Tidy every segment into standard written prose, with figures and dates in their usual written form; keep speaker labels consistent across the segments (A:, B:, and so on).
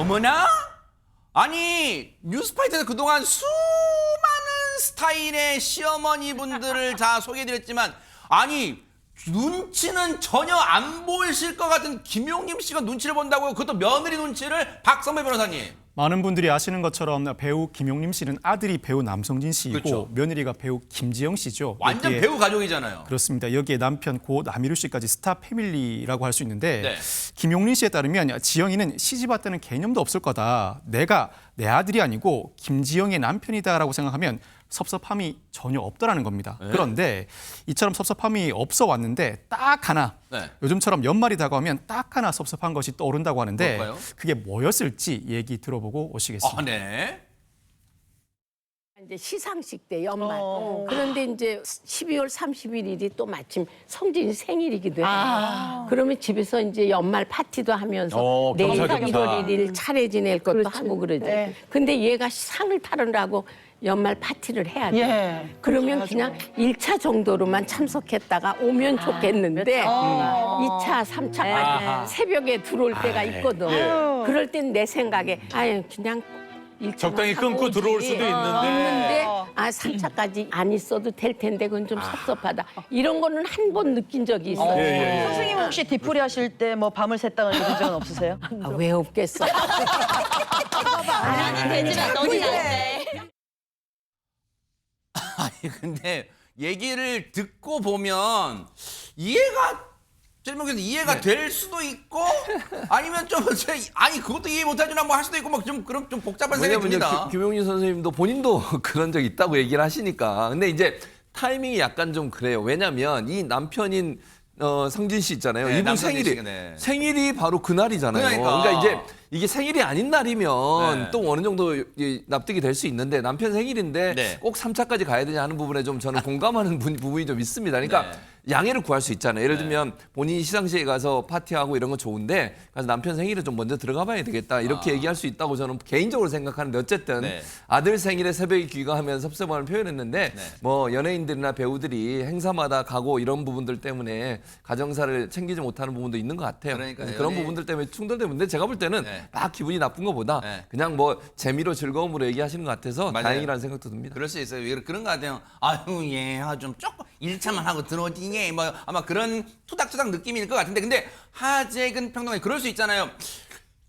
A: 어머나? 아니 뉴스파이터에서 그동안 수많은 스타일의 시어머니 분들을 다 소개해드렸지만 아니 눈치는 전혀 안 보이실 것 같은 김용림 씨가 눈치를 본다고요? 그것도 며느리 눈치를 박선배 변호사님.
B: 많은 분들이 아시는 것처럼 배우 김용림 씨는 아들이 배우 남성진 씨이고
A: 그렇죠.
B: 며느리가 배우 김지영 씨죠.
A: 완전 배우 가족이잖아요.
B: 그렇습니다. 여기에 남편 고 남희루 씨까지 스타 패밀리라고 할 수 있는데
A: 네.
B: 김용림 씨에 따르면 지영이는 시집 왔다는 개념도 없을 거다. 내가 내 아들이 아니고 김지영의 남편이다라고 생각하면 섭섭함이 전혀 없더라는 겁니다.
A: 네.
B: 그런데 이처럼 섭섭함이 없어 왔는데 딱 하나
A: 네.
B: 요즘처럼 연말이 다가오면 딱 하나 섭섭한 것이 떠오른다고 하는데
A: 뭘까요?
B: 그게 뭐였을지 얘기 들어보고 오시겠습니다.
A: 아, 네.
C: 이제 시상식 때 연말. 그런데 이제 12월 31일이 또 마침 성진이 생일이기도 해요. 그러면 집에서 이제 연말 파티도 하면서 내일
A: 겸사겸사.
C: 1월 1일 차례 지낼 것도
D: 그렇지.
C: 하고 그러지.
D: 네.
C: 근데 얘가 상을 타느라고 연말 파티를 해야 돼.
D: 예.
C: 그러면 그냥 1차 정도로만 참석했다가 오면 좋겠는데 2차, 3차까지 새벽에 들어올 때가 있거든. 그럴 땐 내 생각에 아유 그냥 1차만
E: 적당히 끊고 들어올 수도 있는데.
C: 3차까지 안 있어도 될 텐데 그건 좀 섭섭하다. 이런 거는 한 번 느낀 적이 있어요.
E: 예.
D: 선생님 혹시 뒤풀이 하실 때 뭐 밤을 샜다는 그런 적은 없으세요?
C: 아, 왜 없겠어.
F: 나는 되지만 너는 안 돼.
A: 아니 근데 얘기를 듣고 보면 이해가 제목에서 이해가 될 수도 있고 아니면 좀 아니 그것도 이해 못하지나 뭐 할 수도 있고 막 좀 그런 좀 복잡한 생각이
G: 왜냐면
A: 듭니다.
G: 김용민 선생님도 본인도 그런 적 있다고 얘기를 하시니까. 근데 이제 타이밍이 약간 좀 그래요. 왜냐면 이 남편인 성진 씨 있잖아요.
A: 네,
G: 이분
A: 남성진
G: 생일이
A: 씨가, 네.
G: 생일이 바로 그날이잖아요.
A: 그러니까.
G: 그러니까 이제 이게 생일이 아닌 날이면
A: 네.
G: 또 어느 정도 납득이 될 수 있는데 남편 생일인데
A: 네.
G: 꼭 3차까지 가야 되냐 하는 부분에 좀 저는 공감하는 부분이 좀 있습니다. 그러니까
A: 네.
G: 양해를 구할 수 있잖아요. 예를 들면 본인이 시상식에 가서 파티하고 이런 건 좋은데 가서 남편 생일에 좀 먼저 들어가 봐야 되겠다. 이렇게 얘기할 수 있다고 저는 개인적으로 생각하는데 어쨌든
A: 네.
G: 아들 생일에 새벽에 귀가하면 섭섭함을 표현했는데
A: 네.
G: 뭐 연예인들이나 배우들이 행사마다 가고 이런 부분들 때문에 가정사를 챙기지 못하는 부분도 있는 것 같아요.
A: 그러니까요.
G: 그래서 그런
A: 연예인-
G: 부분들 때문에 충돌되는데 제가 볼 때는
A: 네.
G: 막 기분이 나쁜 것보다
A: 네.
G: 그냥 뭐 재미로 즐거움으로 얘기하시는 것 같아서
A: 맞아요.
G: 다행이라는 생각도 듭니다.
A: 그럴 수 있어요. 왜 그런 거 같아요. 아유 좀 조금 1차만 하고 들어오지 예. 뭐 아마 그런 투닥투닥 느낌일 것 같은데 근데 하재근 평론가님 그럴 수 있잖아요.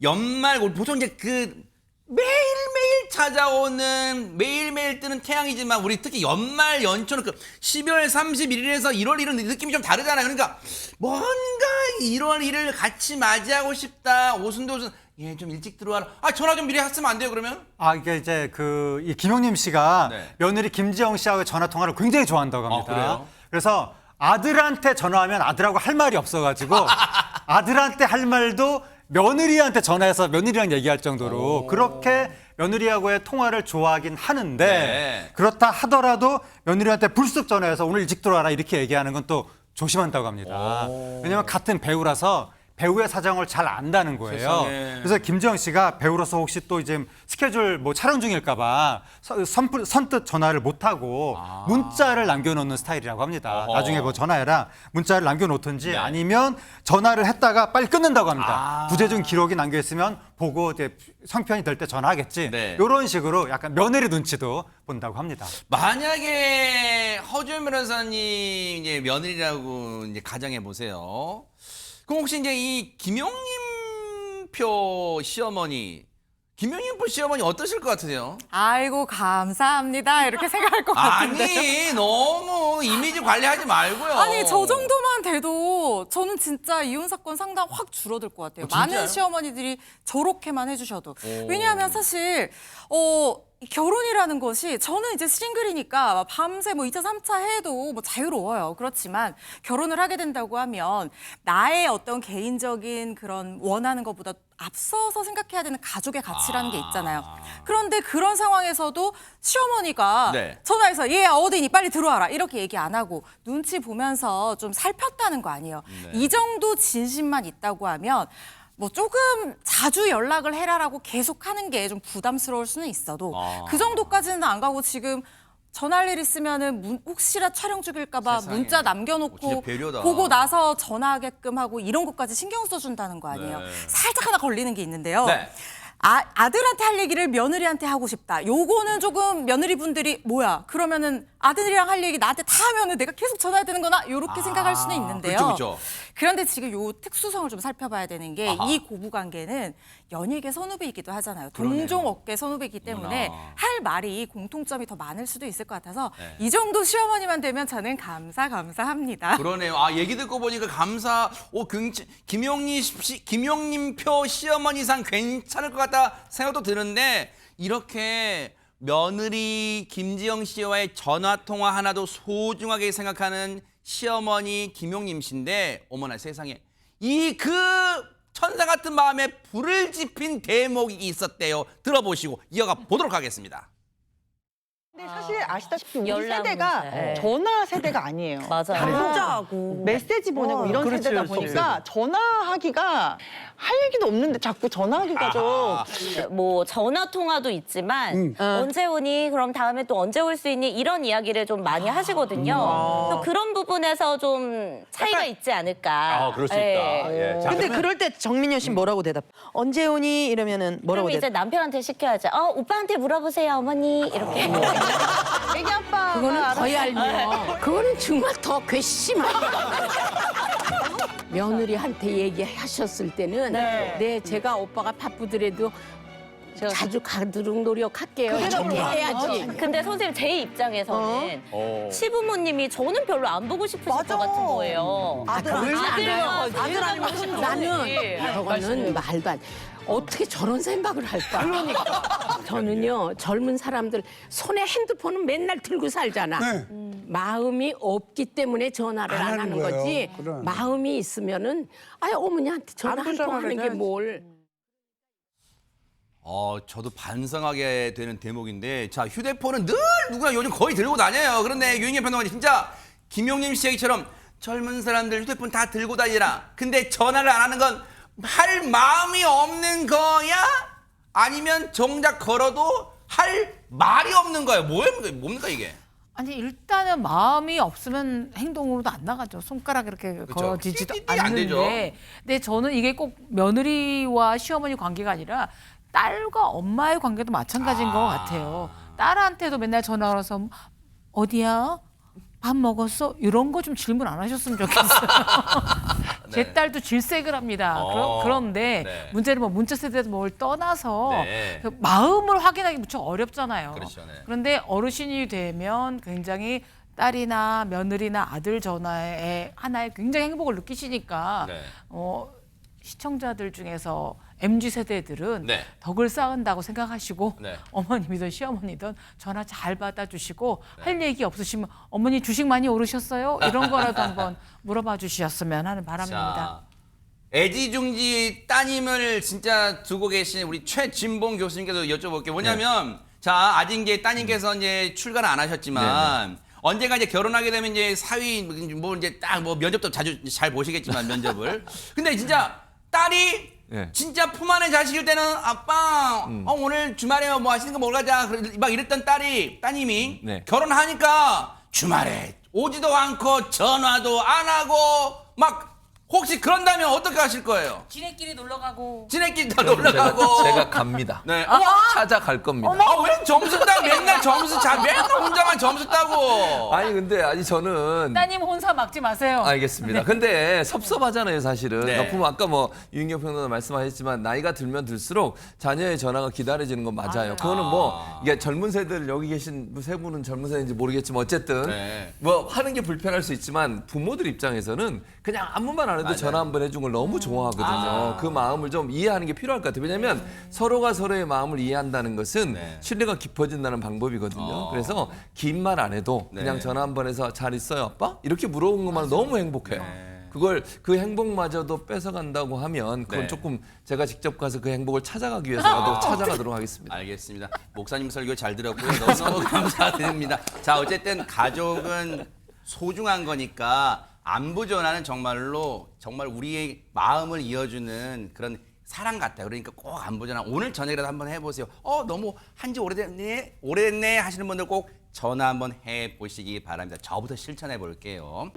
A: 연말 보통 이제 그 매일매일 찾아오는 매일매일 뜨는 태양이지만 우리 특히 연말 연초는 그 12월 31일에서 1월 1일 느낌이 좀 다르잖아요. 그러니까 뭔가 1월 1일 같이 맞이하고 싶다. 오순도 오순 예, 좀 일찍 들어와라. 아, 전화 좀 미리 했으면 안 돼요, 그러면?
H: 아, 이게 이제 이 김용림 씨가
A: 네.
H: 며느리 김지영 씨하고 전화 통화를 굉장히 좋아한다고 합니다.
A: 그래요?
H: 그래서 아들한테 전화하면 아들하고 할 말이 없어가지고 아들한테 할 말도 며느리한테 전화해서 며느리랑 얘기할 정도로 그렇게 며느리하고의 통화를 좋아하긴 하는데
A: 네.
H: 그렇다 하더라도 며느리한테 불쑥 전화해서 오늘 일찍 들어와라 이렇게 얘기하는 건 또 조심한다고 합니다. 왜냐하면 같은 배우라서 배우의 사정을 잘 안다는 거예요.
A: 세상에.
H: 그래서 김지영 씨가 배우로서 혹시 또 이제 스케줄 뭐 촬영 중일까봐 선뜻 전화를 못 하고 문자를 남겨놓는 스타일이라고 합니다.
A: 어허.
H: 나중에 뭐 전화해라 문자를 남겨놓든지
A: 네.
H: 아니면 전화를 했다가 빨리 끊는다고 합니다. 부재중 기록이 남겨 있으면 보고 이제 성편이 될 때 전화하겠지.
A: 네.
H: 이런 식으로 약간 며느리 눈치도 본다고 합니다.
A: 만약에 허준 변호사님 이제 며느리라고 이제 가정해 보세요. 그럼 혹시 이제 이 김용림표 시어머니, 김용림표 시어머니 어떠실 것 같으세요?
F: 아이고 감사합니다 이렇게 생각할 것 같은데.
A: 아니 너무 이미지 관리하지 말고요.
F: 아니 저 정도만 돼도 저는 진짜 이혼 사건 상담 확 줄어들 것 같아요.
A: 진짜요?
F: 많은 시어머니들이 저렇게만 해주셔도. 왜냐하면 사실 이 결혼이라는 것이 저는 이제 싱글이니까 밤새 뭐 2차, 3차 해도 뭐 자유로워요. 그렇지만 결혼을 하게 된다고 하면 나의 어떤 개인적인 그런 원하는 것보다 앞서서 생각해야 되는 가족의 가치라는 게 있잖아요. 그런데 그런 상황에서도 시어머니가
A: 네.
F: 전화해서 얘 어디니 빨리 들어와라 이렇게 얘기 안 하고 눈치 보면서 좀 살폈다는 거 아니에요. 이 정도 진심만 있다고 하면 뭐 조금 자주 연락을 해라라고 계속 하는 게 좀 부담스러울 수는 있어도 그 정도까지는 안 가고 지금 전화할 일 있으면은 혹시나 촬영 중일까 봐
A: 세상에.
F: 문자
A: 진짜
F: 남겨놓고
A: 배려다.
F: 보고 나서 전화하게끔 하고 이런 것까지 신경 써준다는 거 아니에요.
A: 네.
F: 살짝 하나 걸리는 게 있는데요.
A: 네.
F: 아들한테 할 얘기를 며느리한테 하고 싶다. 요거는 조금 며느리 분들이 뭐야? 그러면은 아들이랑 할 얘기 나한테 다 하면은 내가 계속 전화해야 되는 거나 이렇게 생각할 수는 있는데요.
A: 그렇죠.
F: 그런데 지금 요 특수성을 좀 살펴봐야 되는 게 이 고부 관계는 연예계 선후배이기도 하잖아요. 동종 업계 선후배이기 때문에
A: 어머나.
F: 할 말이 공통점이 더 많을 수도 있을 것 같아서
A: 네.
F: 이 정도 시어머니만 되면 저는 감사합니다.
A: 그러네요. 아, 얘기 듣고 보니까 김용님 표 시어머니상 괜찮을 것 같다 생각도 드는데 이렇게 며느리 김지영 씨와의 전화 통화 하나도 소중하게 생각하는 시어머니 김용님 씨인데 어머나 세상에 이 그 천사 같은 마음에 불을 지핀 대목이 있었대요. 들어보시고 이어가 보도록 하겠습니다.
I: 근데 사실 아시다시피 우리
J: 연락
I: 세대가
J: 문자. 네.
I: 전화 세대가 아니에요.
J: 맞아요.
I: 문자하고 메시지 보내고 이런
H: 그렇지,
I: 세대다
H: 그렇지.
I: 보니까 전화하기가 할 얘기도 없는데 자꾸 전화하기가 좀
J: 뭐 전화 통화도 있지만 언제 오니? 그럼 다음에 또 언제 올 수 있니? 이런 이야기를 좀 많이 하시거든요. 그래서 그런 부분에서 좀 차이가 있지 않을까.
E: 그럴 수 있다. 예. 자,
I: 근데 그럴 때 정민현 씨 뭐라고 대답? 언제 오니? 이러면은 뭐라고
J: 그럼 이제
I: 대답?
J: 남편한테 시켜야죠. 오빠한테 물어보세요, 어머니. 이렇게.
I: 애기 아빠
C: 그거는 더 얄미워. 그거는 정말 더 괘씸한 며느리한테 얘기하셨을 때는 네, 제가 오빠가 바쁘더라도 자주 가도록 노력할게요. 이렇게 해야지.
J: 근데 선생님 제 입장에서는 시부모님이 저는 별로 안 보고 싶으실 것 같은 거예요. 아들 안 보고 싶은
C: 나는 저거는 말도 안. 어떻게 저런 생각을 할까? 그러니까. 저는요 젊은 사람들 손에 핸드폰은 맨날 들고 살잖아. 마음이 없기 때문에 전화를 안 하는 거지. 마음이 있으면은 어머니한테 전화 한 통 하는 게 뭘?
A: 저도 반성하게 되는 대목인데 자 휴대폰은 늘 누구나 요즘 거의 들고 다녀요. 그런데 유인현 평론가님 진짜 김용님 씨 얘기처럼 젊은 사람들 휴대폰 다 들고 다니라. 근데 전화를 안 하는 건 할 마음이 없는 거야? 아니면 정작 걸어도 할 말이 없는 거예요? 뭡니까 이게?
K: 아니 일단은 마음이 없으면 행동으로도 안 나가죠. 손가락 이렇게 걸어지지도
A: 띠띠띠 안 되죠.
K: 않는데. 근데 저는 이게 꼭 며느리와 시어머니 관계가 아니라 딸과 엄마의 관계도 마찬가지인 것 같아요. 딸한테도 맨날 전화 걸어서 어디야? 밥 먹었어? 이런 거 좀 질문 안 하셨으면 좋겠어요. 제 딸도 질색을 합니다. 그런데
A: 네.
K: 문제는 뭐 문자 세대도 뭘 떠나서
A: 네.
K: 그 마음을 확인하기 무척 어렵잖아요.
A: 그렇죠, 네.
K: 그런데 어르신이 되면 굉장히 딸이나 며느리나 아들 전화에 하나의 굉장히 행복을 느끼시니까
A: 네.
K: 시청자들 중에서 MZ세대들은
A: 네.
K: 덕을 쌓은다고 생각하시고
A: 네.
K: 어머님이든 시어머니든 전화 잘 받아주시고 할 얘기 없으시면 어머니 주식 많이 오르셨어요? 이런 거라도 한번 물어봐 주셨으면 하는 바람입니다.
A: 자, 애지중지 따님을 진짜 두고 계신 우리 최진봉 교수님께도 여쭤볼게요. 뭐냐면 자 아직 이제 따님께서 이제 출가를 안 하셨지만 언젠가 이제 결혼하게 되면 이제 사위 뭐 이제 딱 뭐 면접도 자주 잘 보시겠지만 면접을. 근데 진짜 딸이 진짜 품 안의 자식일 때는 아빠 오늘 주말에 뭐 하시는 거 먹으러 가자 막 이랬던 따님이 결혼하니까 주말에 오지도 않고 전화도 안 하고 막 혹시 그런다면 어떻게 하실 거예요?
K: 지네끼리 놀러 가고.
A: 지네끼리 다 놀러 가고.
G: 제가 갑니다.
A: 네.
G: 찾아갈 겁니다.
A: 왜 점수 따 맨날 맨날 혼자만 점수 따고.
G: 아니 저는
K: 따님 혼사 막지 마세요.
G: 알겠습니다. 근데 섭섭하잖아요, 사실은.
A: 네.
G: 그러니까 아까 뭐 유인경 평론가 말씀하셨지만 나이가 들면 들수록 자녀의 전화가 기다려지는 건 맞아요. 그거는 뭐 이게 젊은 세대들 여기 계신 세 분은 젊은 세대인지 모르겠지만 어쨌든
A: 네.
G: 뭐 하는 게 불편할 수 있지만 부모들 입장에서는 그냥 아무 말 안 해도 전화 한 번 해준 걸 너무 좋아하거든요. 그 마음을 좀 이해하는 게 필요할 것 같아요. 왜냐하면 서로가 서로의 마음을 이해한다는 것은 신뢰가 깊어진다는 방법이거든요. 그래서 긴 말 안 해도 그냥 전화 한 번 해서 잘 있어요, 아빠? 이렇게 물어본 것만 너무 행복해요. 그걸 그 행복마저도 뺏어간다고 하면 그건 조금 제가 직접 가서 그 행복을 찾아가기 위해서라도 찾아가도록 하겠습니다.
A: 알겠습니다. 목사님 설교 잘 들었고요. 너무너무 감사드립니다. 자, 어쨌든 가족은 소중한 거니까 안부 전화는 정말 우리의 마음을 이어주는 그런 사랑 같아요. 그러니까 꼭 안부 전화 오늘 저녁이라도 한번 해보세요. 너무 한지 오래됐네 하시는 분들 꼭 전화 한번 해보시기 바랍니다. 저부터 실천해 볼게요.